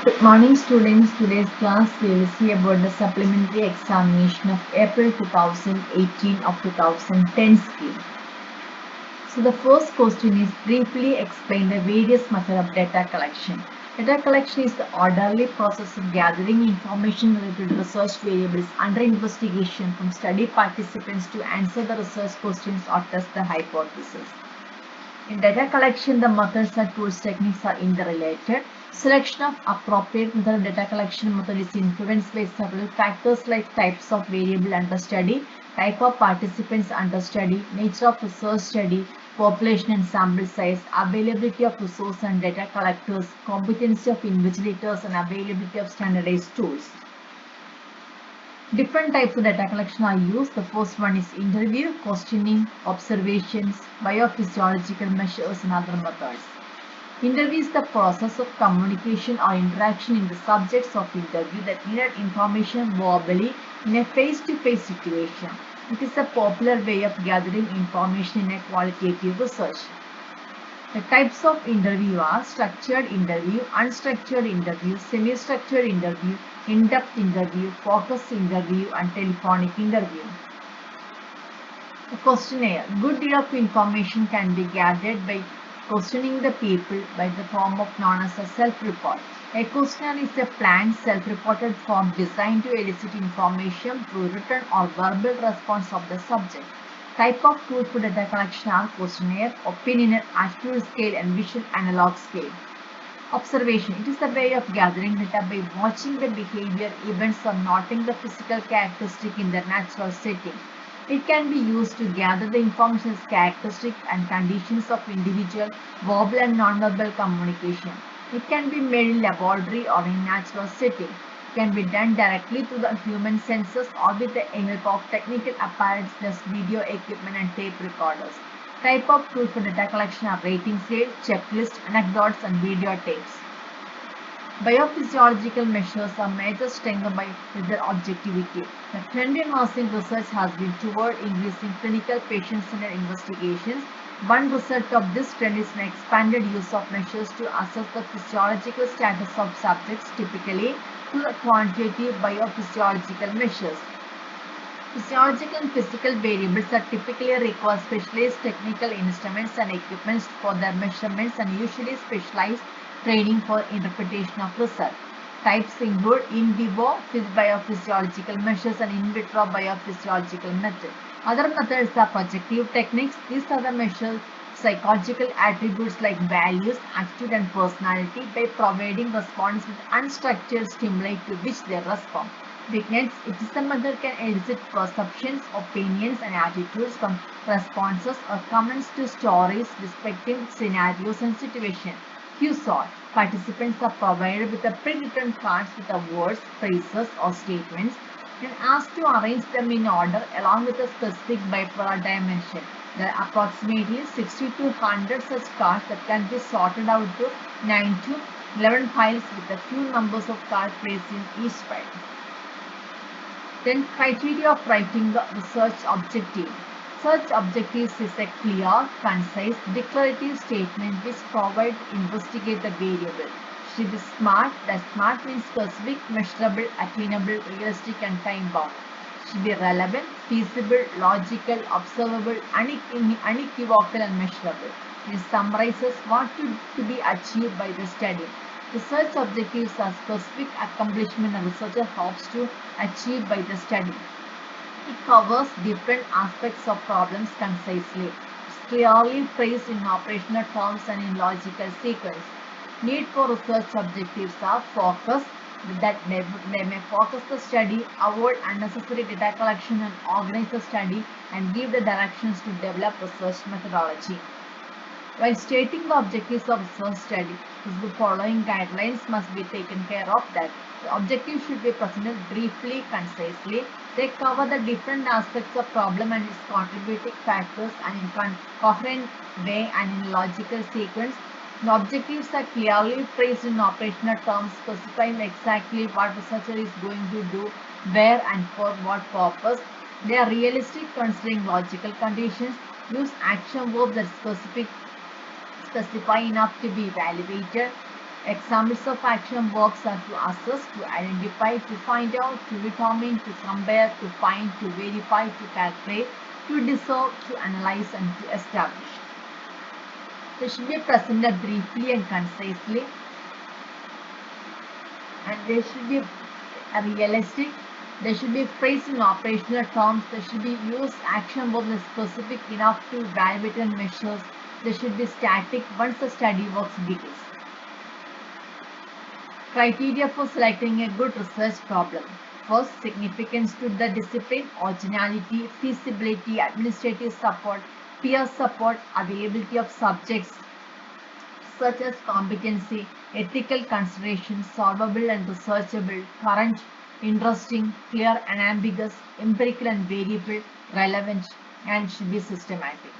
Good morning students. Today's class we will see about the supplementary examination of April 2018 of 2010 scheme. So the first question is briefly explain the various methods of data collection. Data collection is the orderly process of gathering information related to research variables under investigation from study participants to answer the research questions or test the hypothesis. In data collection, the methods and tools techniques are interrelated. Selection of appropriate method of data collection method is influenced by several factors like types of variable under study, type of participants under study, nature of research study, population and sample size, availability of resource and data collectors, competency of invigilators, and availability of standardized tools. Different types of data collection are used. The first one is interview, questioning, observations, biophysiological measures, and other methods. Interview is the process of communication or interaction in the subjects of interview that needed information verbally in a face-to-face situation. It is a popular way of gathering information in a qualitative research. The types of interview are structured interview, unstructured interview, semi-structured interview, in-depth interview, focus interview, and telephonic interview. The questionnaire. Good deal of information can be gathered by questioning the people by the form of known as a self-report. A questionnaire is a planned self-reported form designed to elicit information through written or verbal response of the subject. Type of tools for data collection are questionnaire, opinionaire, attitudinal scale, and visual analog scale. Observation. It is a way of gathering data by watching the behavior, events, or noting the physical characteristic in their natural setting. It can be used to gather the information as characteristics and conditions of individual verbal and nonverbal communication. It can be made in laboratory or in natural setting. It can be done directly through the human senses or with the help of technical apparatus such as video equipment and tape recorders. Type of tools for data collection are rating scale, checklist, anecdotes, and videotapes. Biophysiological measures are measured strength by their objectivity. The trend in nursing research has been toward increasing clinical patient-centered investigations. One result of this trend is an expanded use of measures to assess the physiological status of subjects, typically through the quantitative biophysiological measures. Physiological and physical variables are typically require specialized technical instruments and equipments for their measurements and usually specialized training for interpretation of results. Types include in vivo biophysiological measures and in vitro biophysiological methods. Other methods are projective techniques. These are the measures psychological attributes like values, attitude, and personality by providing response with unstructured stimuli to which they respond. Weakness. It is a method can elicit perceptions, opinions, and attitudes from responses or comments to stories, respective scenarios and situations. Q-sort. Participants are provided with a pre-written cards with the words, phrases, or statements and asked to arrange them in order along with a specific bipolar dimension. There are approximately 60 to 100 such cards that can be sorted out to 9 to 11 files with a few numbers of cards placed in each file. Then criteria of writing the research objective. Such objectives is a clear, concise, declarative statement which provides investigate the variable. Should be smart. That smart means specific, measurable, attainable, realistic, and time bound. Should be relevant, feasible, logical, observable, unequivocal, and measurable. It summarizes what to be achieved by the study. Research objectives are specific accomplishment a researcher hopes to achieve by the study. It covers different aspects of problems concisely. It's clearly phrased in operational terms and in logical sequence. Need for research objectives are focus, that they may focus the study, avoid unnecessary data collection and organize the study, and give the directions to develop research methodology. While stating the objectives of research study, the following guidelines must be taken care of that. The objective should be presented briefly, concisely. They cover the different aspects of problem and its contributing factors and in coherent way and in logical sequence. The objectives are clearly phrased in operational terms, specifying exactly what researcher is going to do, where and for what purpose. They are realistic considering logical conditions. Use action verbs that specify enough to be evaluated. Examples of action verbs are to assess, to identify, to find out, to determine, to compare, to find, to verify, to calculate, to dissolve, to analyze, and to establish. They should be presented briefly and concisely, and they should be realistic. They should be phrased in operational terms. They should be used action verbs that are specific enough to evaluate and measures. They should be static once the study works begins. Criteria for selecting a good research problem. First, significance to the discipline, originality, feasibility, administrative support, peer support, availability of subjects such as competency, ethical considerations, solvable and researchable, current, interesting, clear and ambiguous, empirical and variable, relevant, and should be systematic.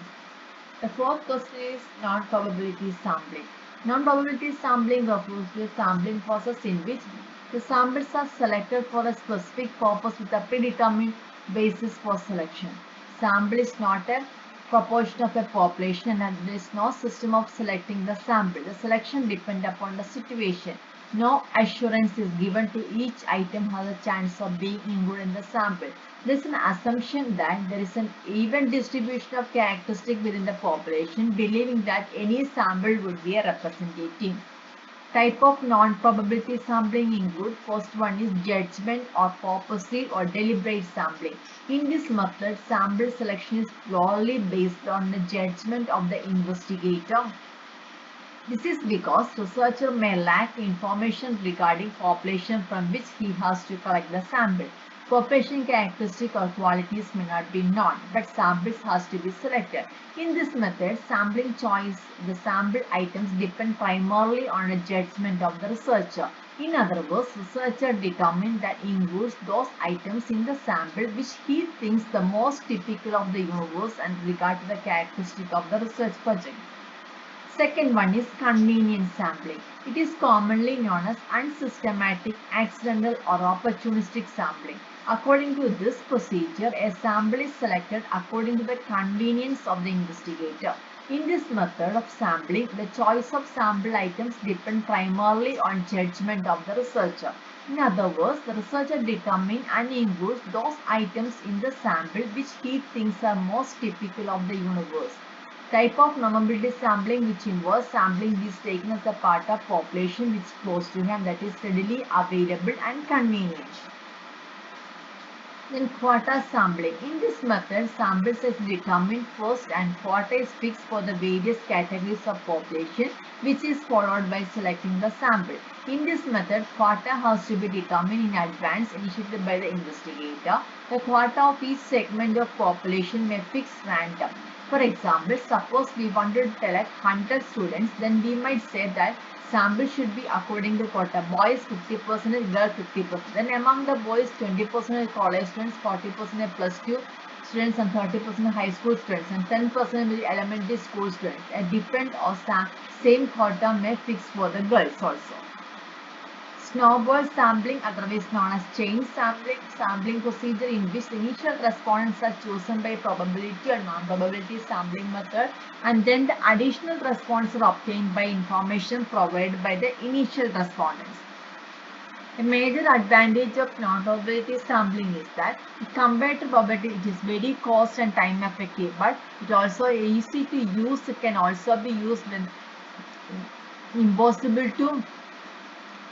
The fourth question is non-probability sampling. Non-probability sampling refers to a sampling process in which the samples are selected for a specific purpose with a predetermined basis for selection. Sample is not a proportion of a population and there is no system of selecting the sample. The selection depends upon the situation. No assurance is given to each item has a chance of being included in the sample. There is an assumption that there is an even distribution of characteristics within the population, believing that any sample would be a representative. Type of non-probability sampling include first one is judgment or purposive or deliberate sampling. In this method, sample selection is purely based on the judgment of the investigator. This is because researcher may lack information regarding population from which he has to collect the sample. Population characteristics or qualities may not be known, but samples has to be selected. In this method, sampling choice, the sample items depend primarily on the judgment of the researcher. In other words, researcher determines that includes those items in the sample which he thinks the most typical of the universe and regard to the characteristic of the research project. Second one is convenience sampling. It is commonly known as unsystematic, accidental or opportunistic sampling. According to this procedure, a sample is selected according to the convenience of the investigator. In this method of sampling, the choice of sample items depends primarily on judgment of the researcher. In other words, the researcher determines and includes those items in the sample which he thinks are most typical of the universe. Type of non-probability sampling which involves sampling is taken as a part of population which is close to him, that is readily available and convenient. Then quota sampling. In this method, samples is determined first and quota is fixed for the various categories of population which is followed by selecting the sample. In this method, quota has to be determined in advance initiated by the investigator. The quota of each segment of population may fix random. For example, suppose we want to select 100 students, then we might say that sample should be according to quota. Boys 50%, girls 50%. Then among the boys 20% college students, 40% plus 2 students and 30% high school students and 10% will be elementary school students. A different or same quota may fix for the girls also. Snowball sampling, otherwise known as chain sampling procedure in which the initial respondents are chosen by probability or non-probability sampling method, and then the additional responses are obtained by information provided by the initial respondents. A major advantage of non-probability sampling is that compared to probability, it is very cost and time effective, but it also easy to use. It can also be used when impossible to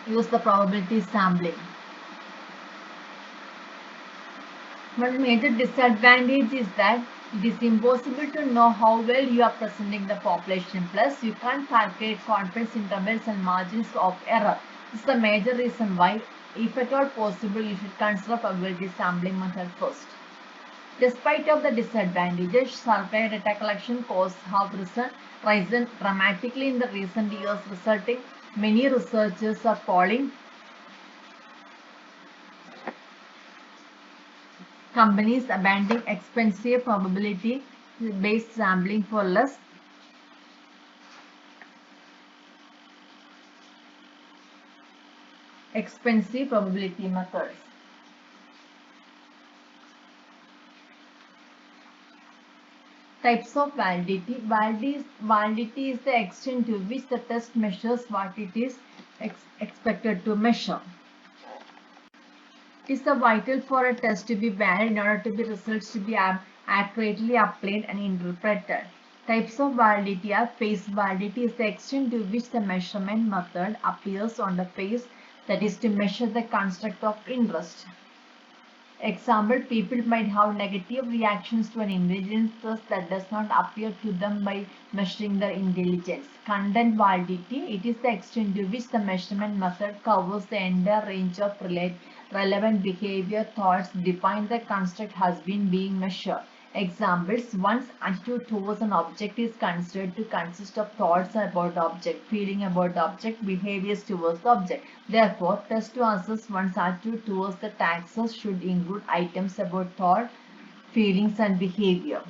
use the probability sampling. One major disadvantage is that it is impossible to know how well you are presenting the population. Plus, you can't calculate confidence intervals and margins of error. This is the major reason why, if at all possible, you should consider probability sampling method first. Despite of the disadvantages, survey data collection costs have risen dramatically in the recent years, resulting many researchers are calling companies abandoning expensive probability-based sampling for less expensive probability methods. Types of validity. Validity is the extent to which the test measures what it is expected to measure. It is vital for a test to be valid in order to be results to be accurately applied and interpreted. Types of validity are face validity is the extent to which the measurement method appears on the face, that is to measure the construct of interest. Example, people might have negative reactions to an intelligence test that does not appear to them by measuring their intelligence. Content validity, it is the extent to which the measurement method covers the entire range of relevant behavior thoughts defined the construct has been being measured. Examples, one's attitude towards an object is considered to consist of thoughts about the object, feeling about the object, behaviors towards the object. Therefore, tests to assess one's attitude towards the taxes should include items about thought, feelings and behavior.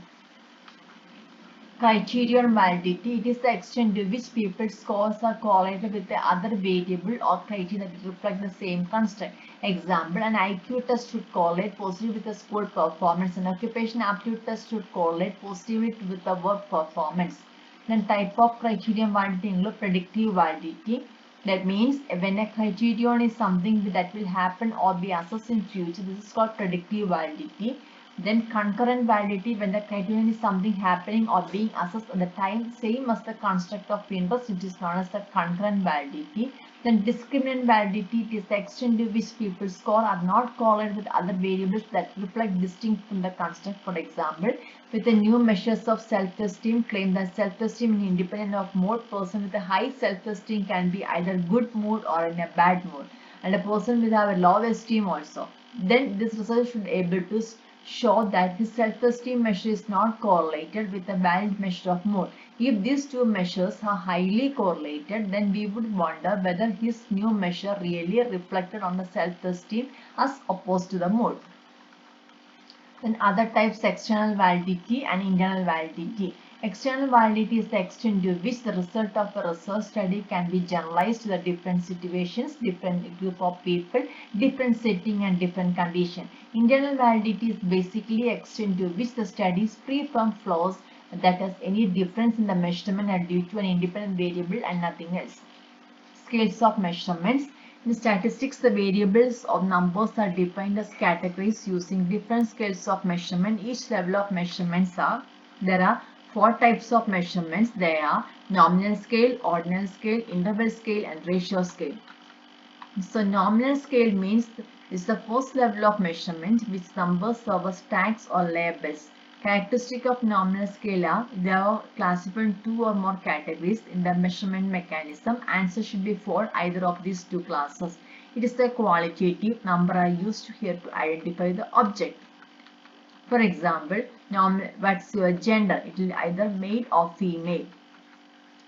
Criterion validity, it is the extent to which people's scores are correlated with the other variable or criteria that reflect the same construct. Example, an IQ test should correlate positively with the school performance. An occupation aptitude test should correlate positively with the work performance. Then type of criterion validity include predictive validity. That means when a criterion is something that will happen or be assessed in future, this is called predictive validity. Then concurrent validity, when the criterion is something happening or being assessed at the time same as the construct of interest, it is known as the concurrent validity. Then discriminant validity, it is the extent to which people's score are not correlated with other variables that reflect distinct from the construct. For example, with the new measures of self-esteem, claim that self-esteem is independent of mood. Person with a high self-esteem can be either good mood or in a bad mood, and a person will have a low esteem also. Then this result should be able to show that his self-esteem measure is not correlated with a valid measure of mood. If these two measures are highly correlated, then we would wonder whether his new measure really reflected on the self-esteem as opposed to the mood. Then other types, external validity and internal validity. External validity is the extent to which the result of a research study can be generalized to the different situations, different group of people, different setting and different condition. Internal validity is basically extent to which the study is free from flaws, that is any difference in the measurement are due to an independent variable and nothing else. Scales of measurements. In statistics, the variables of numbers are defined as categories using different scales of measurement. Each level of measurements there are 4 types of measurements. They are nominal scale, ordinal scale, interval scale and ratio scale. So nominal scale means is the first level of measurement which numbers serve as tags or labels. Characteristic of nominal scale are they are classified in 2 or more categories in the measurement mechanism. Answer should be for either of these 2 classes. It is the qualitative number are used here to identify the object. For example, what's your gender? It will either male or female.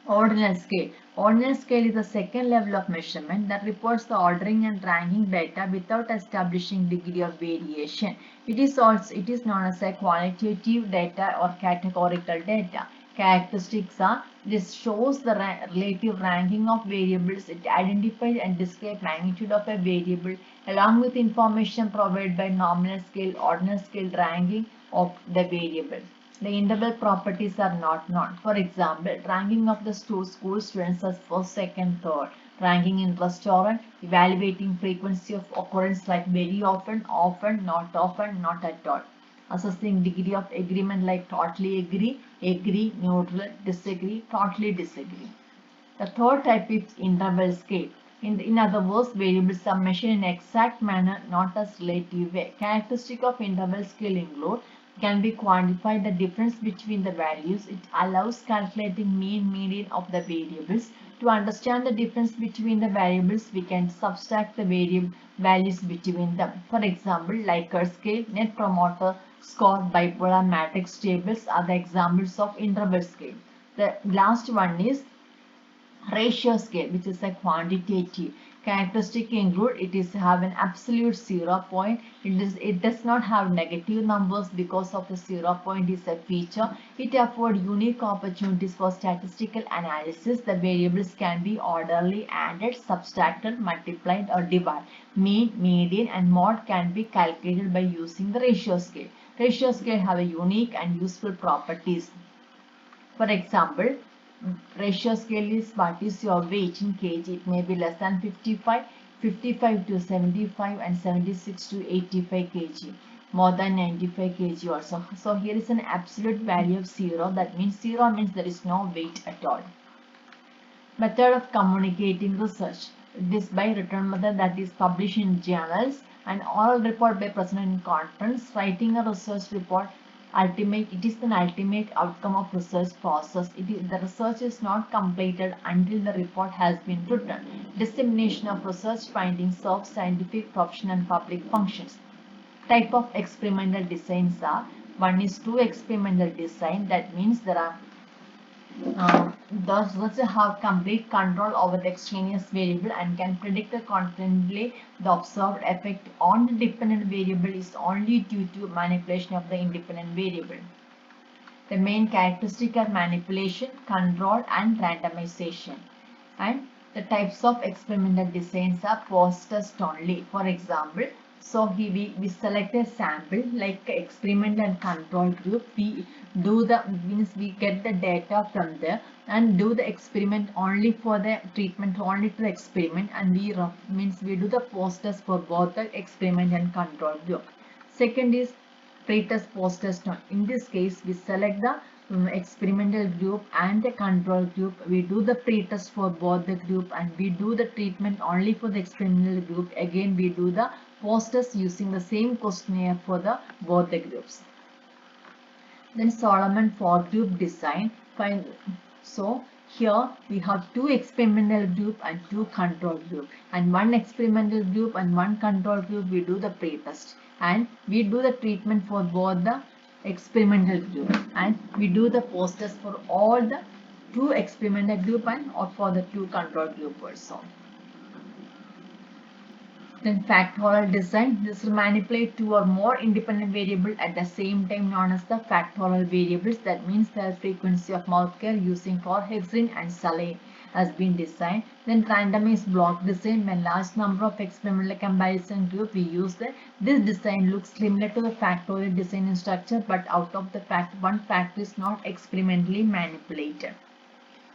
Ordinal scale. Ordinal scale is the second level of measurement that reports the ordering and ranking data without establishing degree of variation. It is known as a qualitative data or categorical data. Characteristics are this shows the relative ranking of variables. It identifies and describes magnitude of a variable along with information provided by nominal scale, ordinal scale ranking of the variable. The interval properties are not known. For example, ranking of the school students as first, second, third, ranking in restaurant, evaluating frequency of occurrence like very often, often, not at all. Assessing degree of agreement like totally agree, neutral, disagree, totally disagree. The third type is interval scale. In other words, variables are measured in exact manner, not as relative way. Characteristic of interval scale include can be quantified the difference between the values. It allows calculating mean median of the variables. To understand the difference between the variables, we can subtract the variable values between them. For example, Likert scale, net promoter score, bipolar matrix tables are the examples of interval scale. The last one is ratio scale, which is a quantitative. Characteristic include it is have an absolute 0 point. It does not have negative numbers because of the 0 point is a feature. It affords unique opportunities for statistical analysis. The variables can be orderly added, subtracted, multiplied or divided. Mean, median and mode can be calculated by using the ratio scale. Ratio scale have a unique and useful properties. For example, ratio scale is what is your weight in kg. It may be less than 55, 55 to 75, and 76 to 85 kg. More than 95 kg also. So here is an absolute value of 0. That means 0 means there is no weight at all. Method of communicating research. It is by written method, that is published in journals, and oral report by presented in conference. Writing a research report, it is an ultimate outcome of research process. The research is not completed until the report has been written. Dissemination of research findings serves scientific, professional, and public functions. Type of experimental designs are: one is true experimental design. That means those have complete control over the extraneous variable and can predict confidently the observed effect on the dependent variable is only due to manipulation of the independent variable. The main characteristics are manipulation, control, and randomization. And the types of experimental designs are post-test only. For example, so we select a sample like experiment and control group. We get the data from there and do the experiment only for the treatment, only to the experiment, and we do the post-test for both the experiment and control group. Second is pre-test, post-test. In this case, we select the experimental group and the control group. We do the pre-test for both the group and we do the treatment only for the experimental group. Again, we do the post-test using the same questionnaire for the both the groups. Then Solomon for group design. So here we have two experimental group and two control group, and one experimental group and one control group we do the pre-test, and we do the treatment for both the experimental group, and we do the post-test for all the two experimental group and or for the two control group also. Then factorial design. This will manipulate two or more independent variables at the same time, known as the factorial variables. That means the frequency of mouth care using chlorhexidine and saline has been designed. Then randomized block design. When large number of experimental comparison group we use this design looks similar to the factorial design in structure, but out of the fact one factor is not experimentally manipulated.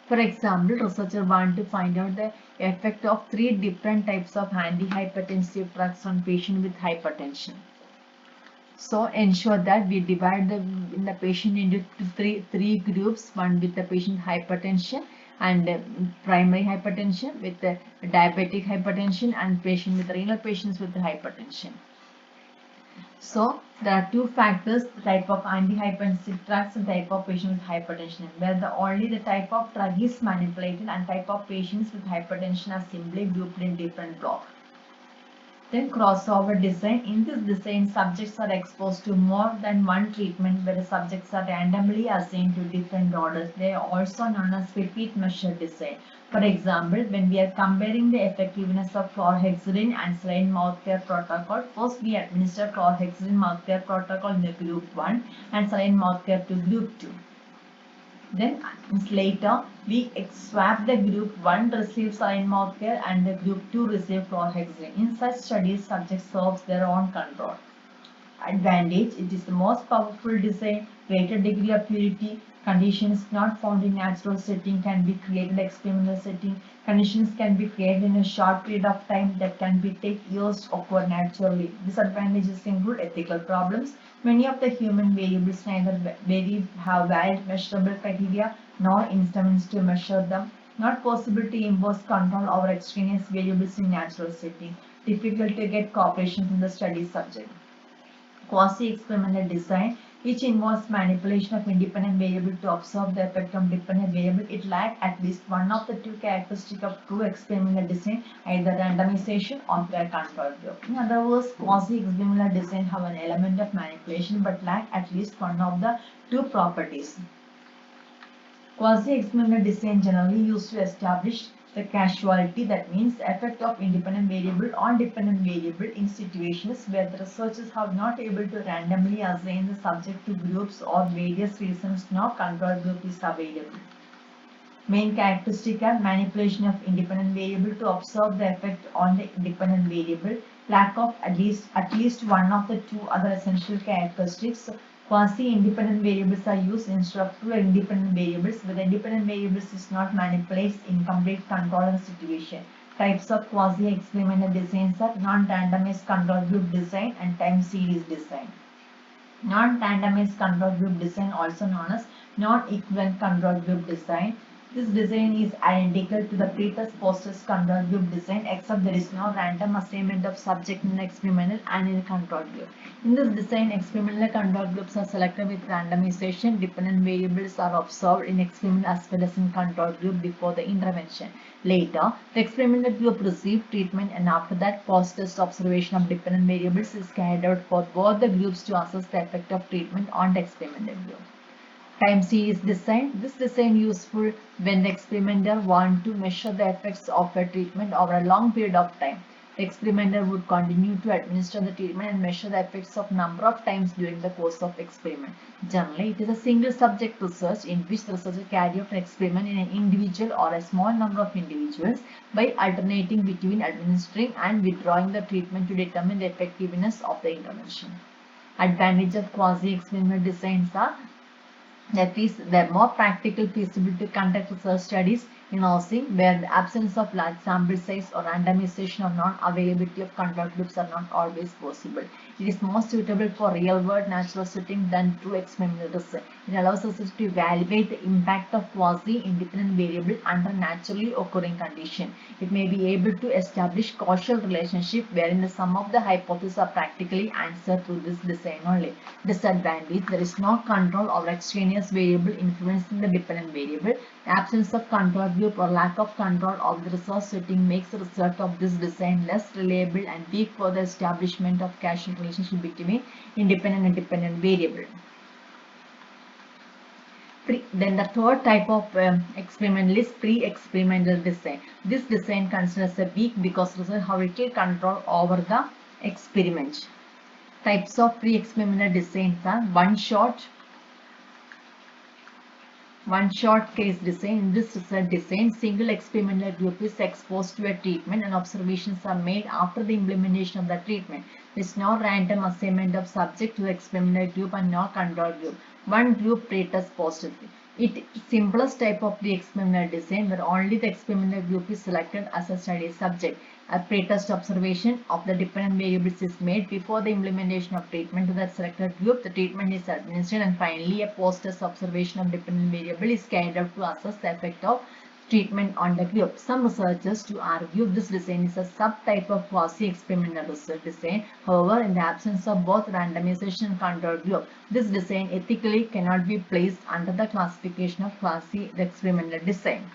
For example, researchers want to find out the effect of 3 different types of antihypertensive drugs on patients with hypertension. So ensure that we divide the patient into three groups: one with the patient hypertension, and primary hypertension, with the diabetic hypertension, and patient with renal patients with hypertension. So there are two factors: the type of antihypertensive drugs and type of patient with hypertension, where only the type of drug is manipulated and type of patients with hypertension are simply grouped in different blocks. Then crossover design. In this design, subjects are exposed to more than one treatment, where the subjects are randomly assigned to different orders. They are also known as repeat measure design. For example, when we are comparing the effectiveness of chlorhexidine and saline mouthcare protocol, first we administer chlorhexidine mouthcare protocol in the group 1 and saline mouthcare to group 2. Then later we swap the group 1 receives saline mouthcare and the group 2 receive chlorhexidine. In such studies, subjects serves their own control. Advantage: it is the most powerful design, greater degree of purity, conditions not found in natural setting can be created in experimental setting, conditions can be created in a short period of time that can take years to occur naturally. Disadvantages include ethical problems. Many of the human variables neither have valid measurable criteria nor instruments to measure them. Not possible to impose control over extraneous variables in natural setting. Difficult to get cooperation from the study subject. Quasi-experimental design, which involves manipulation of independent variable to observe the effect of dependent variable. It lacks at least one of the two characteristics of true experimental design, either randomization or peer control group. In other words, quasi-experimental design have an element of manipulation but lack at least one of the two properties. Quasi-experimental design generally used to establish the causality, that means the effect of independent variable on dependent variable in situations where the researchers have not able to randomly assign the subject to groups or various reasons no control group is available. Main characteristic are manipulation of independent variable to observe the effect on the dependent variable, lack of at least one of the two other essential characteristics. Quasi-independent variables are used instead of two independent variables, where the independent variables is not manipulates in complete control of the situation. Types of quasi-experimental designs are non-randomized control group design and time series design. Non-randomized control group design, also known as non-equivalent control group design. This design is identical to the previous post control group design, except there is no random assignment of subject in the experimental and in the control group. In this design, experimental control groups are selected with randomization. Dependent variables are observed in experimental as well as in control group before the intervention. Later, the experimental group received treatment, and after that, post-test observation of dependent variables is carried out for both the groups to assess the effect of treatment on the experimental group. Time series design. This design useful when the experimenter want to measure the effects of a treatment over a long period of time. The experimenter would continue to administer the treatment and measure the effects of number of times during the course of experiment. Generally, it is a single subject research in which the researcher carry out an experiment in an individual or a small number of individuals by alternating between administering and withdrawing the treatment to determine the effectiveness of the intervention. Advantage of quasi-experimental designs are that is, the more practical feasible to conduct research studies in housing where the absence of large sample size or randomization or non-availability of control groups are not always possible. It is more suitable for real-world natural setting than true experimental research. It allows us to evaluate the impact of quasi-independent variable under naturally occurring condition. It may be able to establish causal relationship wherein the sum of the hypotheses are practically answered through this design only. Disadvantage: there is no control over extraneous variable influencing the dependent variable. The absence of control group or lack of control of the research setting makes the result of this design less reliable and weak for the establishment of causal relationship between independent and dependent variable. Then the third type of experimental is pre-experimental design. This design considers a weak because researchers have little control over the experiment. Types of pre-experimental designs are one-shot case design. In this research design, single experimental group is exposed to a treatment and observations are made after the implementation of the treatment. There is no random assignment of subject to the experimental group and no control group. One group pre-test positively. It is simplest type of pre-experimental design where only the experimental group is selected as a study subject. A pre-test observation of the dependent variables is made before the implementation of treatment to that selected group. The treatment is administered, and finally a post-test observation of dependent variable is carried out to assess the effect of treatment on the group. Some researchers to argue this design is a subtype of quasi-experimental research design. However, in the absence of both randomization and control group, this design ethically cannot be placed under the classification of quasi-experimental design.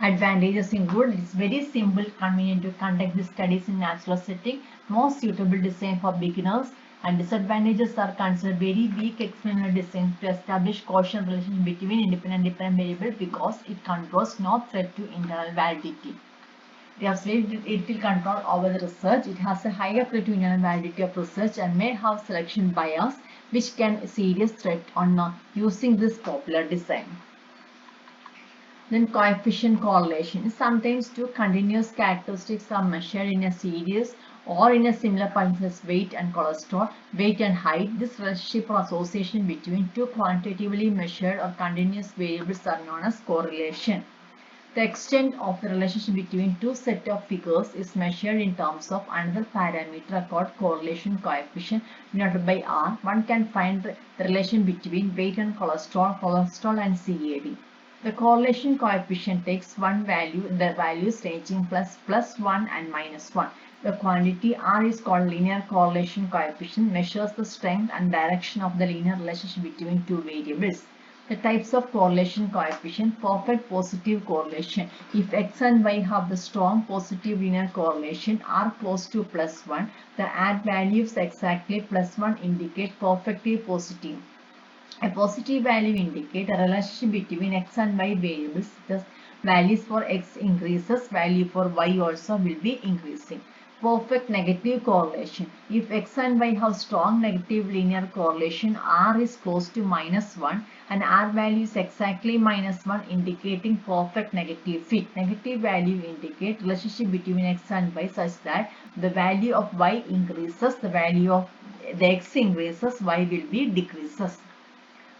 Advantages include: it is very simple, convenient to conduct the studies in natural setting, most suitable design for beginners. And disadvantages are considered very weak experimental design to establish causal relationship between independent and dependent variables because it controls no threat to internal validity. We have said it will control over the research. It has a higher threat to internal validity of research and may have selection bias, which can serious threat on using this popular design. Then coefficient correlation. Sometimes two continuous characteristics are measured in a series or in a similar parameters weight and cholesterol, weight and height. This relationship or association between two quantitatively measured or continuous variables are known as correlation. The extent of the relationship between two sets of figures is measured in terms of another parameter called correlation coefficient denoted by R. One can find the relation between weight and cholesterol and CAD. The correlation coefficient takes one value, the values ranging plus 1 and minus 1. The quantity R is called linear correlation coefficient, measures the strength and direction of the linear relationship between two variables. The types of correlation coefficient: perfect positive correlation. If X and Y have the strong positive linear correlation, R close to plus 1, the add values exactly plus 1 indicate perfectly positive. A positive value indicates a relationship between X and Y variables. Thus, values for X increases, value for Y also will be increasing. Perfect negative correlation. If X and Y have strong negative linear correlation, R is close to minus 1 and R value is exactly minus 1, indicating perfect negative fit. Negative value indicate relationship between X and Y such that the value of Y increases, the value of the X increases, Y will be decreases.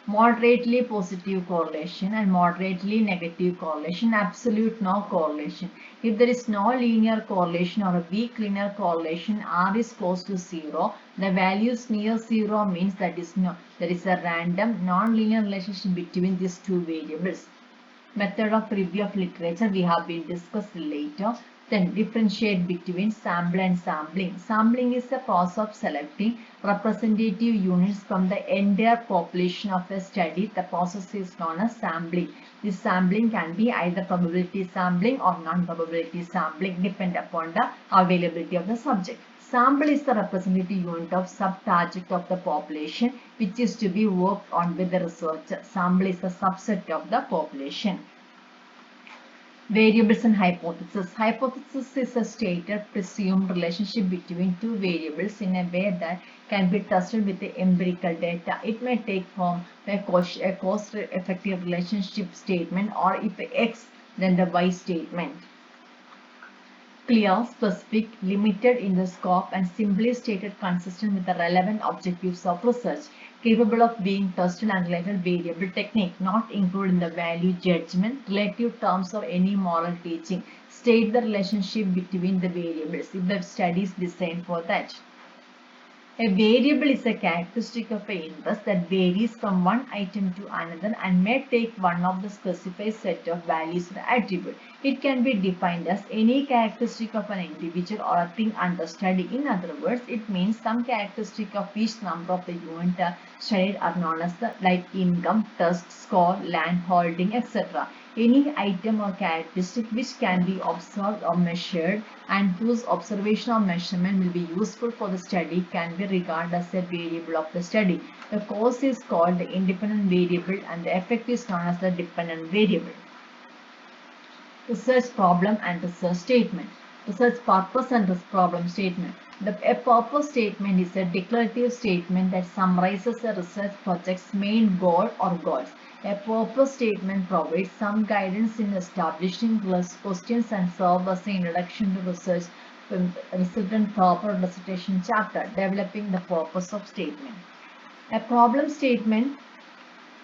Moderately positive correlation and moderately negative correlation, absolute no correlation. If there is no linear correlation or a weak linear correlation, R is close to 0. The values near 0 means that there is a random non-linear relationship between these two variables. Method of review of literature we have been discussed later. Then differentiate between sample and sampling. Sampling is the process of selecting representative units from the entire population of a study. The process is known as sampling. This sampling can be either probability sampling or non-probability sampling, depend upon the availability of the subject. Sample is the representative unit of sub-target of the population which is to be worked on with the researcher. Sample is a subset of the population. Variables and hypothesis. Hypothesis is a stated presumed relationship between two variables in a way that can be tested with the empirical data. It may take form a cost-effective relationship statement, or if X, then the Y statement. Clear, specific, limited in the scope, and simply stated consistent with the relevant objectives of research, capable of being tested and related variable technique, not included in the value judgment, relative terms or any moral teaching. State the relationship between the variables if the study is designed for that. A variable is a characteristic of an interest that varies from one item to another and may take one of the specified set of values or attribute. It can be defined as any characteristic of an individual or a thing under study. In other words, it means some characteristic of each number of the unit studied are known as like income, trust, score, land holding, etc. Any item or characteristic which can be observed or measured and whose observation or measurement will be useful for the study can be regarded as a variable of the study. The cause is called the independent variable and the effect is known as the dependent variable. Research problem and research statement. Research purpose and problem statement. A purpose statement is a declarative statement that summarizes a research project's main goal or goals. A purpose statement provides some guidance in establishing questions and serves as an introduction to research resultant proper dissertation chapter, developing the purpose of statement. A problem statement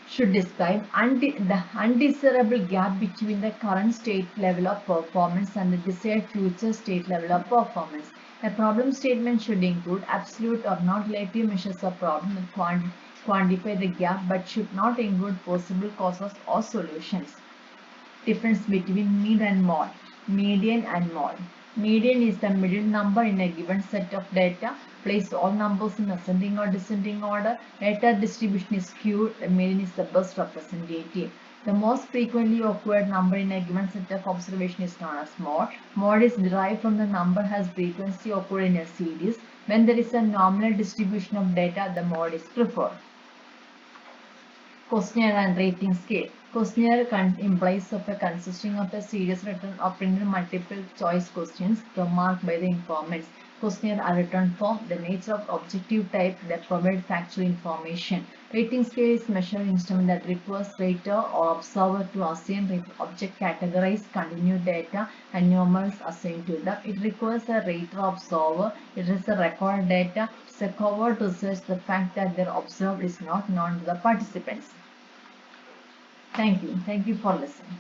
should describe the undesirable gap between the current state level of performance and the desired future state level of performance. A problem statement should include absolute or not relative measures of problem that quantify the gap but should not include possible causes or solutions. Difference between mean and mode. Median and mode. Median is the middle number in a given set of data. Place all numbers in ascending or descending order. Data distribution is skewed. The median is the best representative. The most frequently occurred number in a given set of observation is known as mode. Mode is derived from the number has frequency occurred in a series. When there is a nominal distribution of data, the mode is preferred. Questionnaire and rating scale. Questionnaire implies consisting of a series written or printed multiple choice questions marked by the informants. Questionnaire are written form, the nature of objective type that provide factual information. Rating scale is measuring instrument that requires rater or observer to assign object categorize continued data and numerals assigned to them. It requires a rater observer. It is a record data. It's a covert research. The fact that they're observed is not known to the participants. Thank you. Thank you for listening.